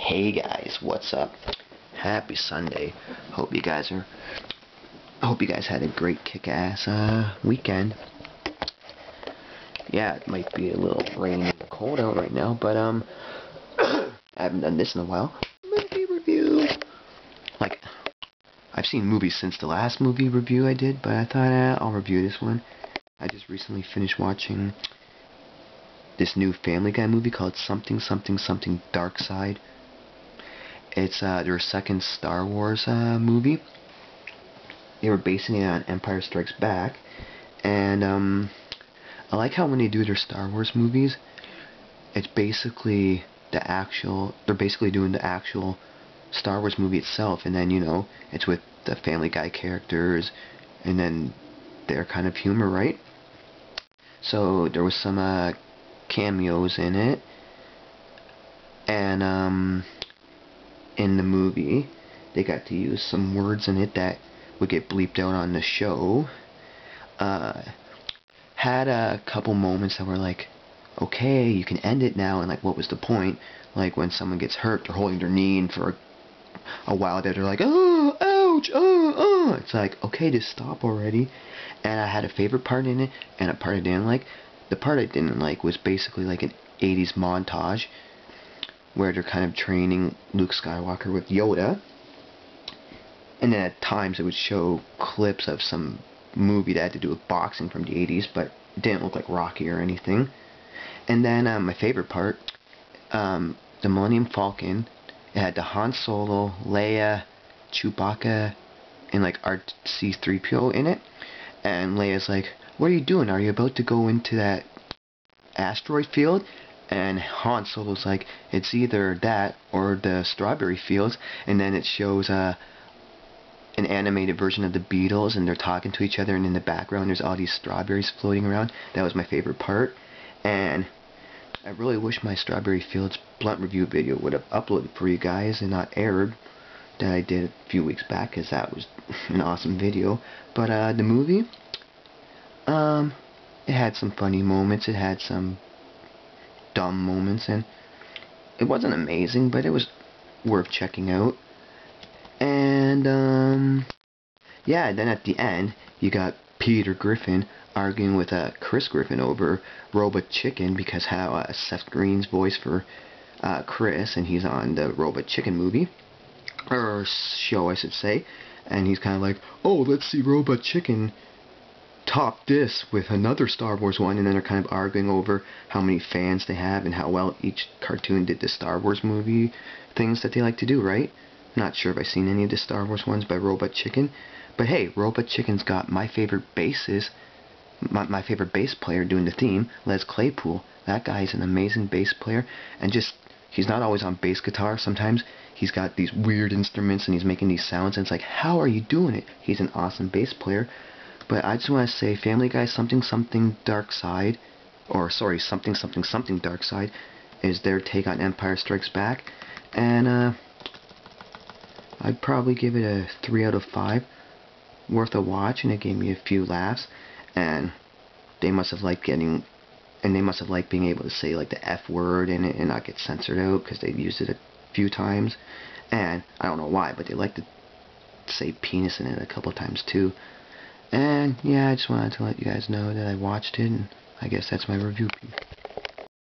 Hey guys, what's up? Happy Sunday. Hope you guys had a great kick-ass weekend. Yeah, it might be a little rainy and cold out right now, but I haven't done this in a while. Movie review. Like, I've seen movies since the last movie review I did, but I thought I'll review this one. I just recently finished watching this new Family Guy movie called Something Darkside. It's their second Star Wars movie. They were basing it on Empire Strikes Back, and I like how when they do their Star Wars movies, it's basically they're basically doing the actual Star Wars movie itself, and then, you know, it's with the Family Guy characters, and then their kind of humor, right? So there was some cameos in it, and in the movie they got to use some words in it that would get bleeped out on the show. Had a couple moments that were like, okay, you can end it now, and like, what was the point? Like when someone gets hurt, they're holding their knee, and for a while there they're like, oh, ouch, oh. It's like, okay, just stop already. And I had a favorite part in it and a part I didn't like. The part I didn't like was basically like an 80s montage where they're kind of training Luke Skywalker with Yoda, and then at times it would show clips of some movie that had to do with boxing from the 80s, but it didn't look like Rocky or anything. And then my favorite part, the Millennium Falcon, it had the Han Solo, Leia, Chewbacca, and like RC-3PO in it, and Leia's like, what are you doing? Are you about to go into that asteroid field? And Han Solo's like, it's either that or the strawberry fields. And then it shows an animated version of the Beatles, and they're talking to each other, and in the background there's all these strawberries floating around. That was my favorite part. And I really wish my Strawberry Fields blunt review video would have uploaded for you guys and not aired that I did a few weeks back, because that was an awesome video. But the movie, it had some funny moments, it had some dumb moments, and it wasn't amazing, but it was worth checking out. And yeah, then at the end you got Peter Griffin arguing with Chris Griffin over Robot Chicken, because how Seth Green's voice for Chris, and he's on the Robot Chicken movie, or show I should say, and he's kind of like, oh, let's see Robot Chicken top this with another Star Wars one, and then they're kind of arguing over how many fans they have and how well each cartoon did the Star Wars movie things that they like to do, right? Not sure if I've seen any of the Star Wars ones by Robot Chicken, but hey, Robot Chicken's got my favorite bassist, my favorite bass player doing the theme, Les Claypool. That guy's an amazing bass player, and just, he's not always on bass guitar. Sometimes he's got these weird instruments and he's making these sounds, and it's like, how are you doing it? He's an awesome bass player. But I just want to say, Family Guy Something Darkside, or sorry, Something Darkside, is their take on Empire Strikes Back, and I'd probably give it a 3 out of 5. Worth a watch, and it gave me a few laughs, and they must have liked being able to say like the F word in it and not get censored out, because they've used it a few times, and I don't know why, but they like to say penis in it a couple times too. And yeah, I just wanted to let you guys know that I watched it, and I guess that's my review.